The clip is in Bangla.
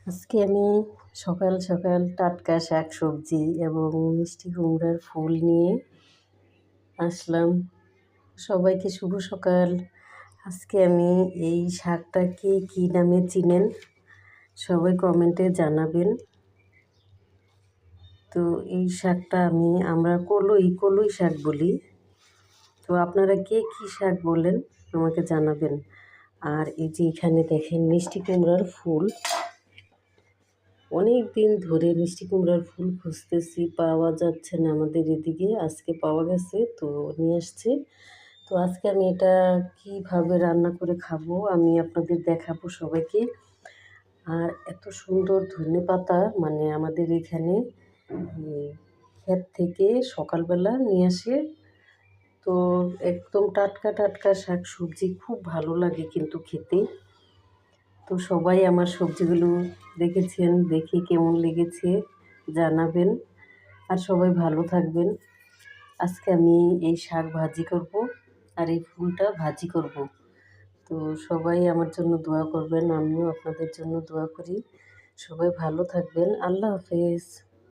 আজকে আমি সকাল সকাল টাটকা শাক সবজি এবং মিষ্টি কুমড়ার ফুল নিয়ে আসলাম। সবাইকে শুভ সকাল। আজকে আমি এই শাকটাকে কী নামে চিনেন সবাই কমেন্টে জানাবেন। তো এই শাকটা আমরা কলই শাক বলি। তো আপনারা কে কী শাক বলেন আমাকে জানাবেন। আর এই যে এখানে দেখেন মিষ্টি কুমড়ার ফুল। অনেক দিন ধরে মিষ্টি কুমড়ার ফুল খুঁজতেছি, পাওয়া যাচ্ছে না আমাদের এদিকে। আজকে পাওয়া গেছে, তো নিয়ে আসছে। তো আজকে আমি এটা কিভাবে রান্না করে খাবো আমি আপনাদের দেখাবো সবাইকে। আর এত সুন্দর ধনেপাতা আমাদের এখানে ক্ষেত থেকে সকালবেলা নিয়ে আসে। তো একদম টাটকা টাটকা শাক সবজি খুব ভালো লাগে কিন্তু খেতে। তো সবাই আমার সবজিগুলো দেখেছেন, দেখে কেমন লেগেছে জানাবেন। আর সবাই ভালো থাকবেন। আজকে আমি এই শাক ভাজি করব আর এই ফুলটা ভাজি করব। তো সবাই আমার জন্য দোয়া করবেন, আমিও আপনাদের জন্য দোয়া করি। সবাই ভালো থাকবেন। আল্লাহ হাফেজ।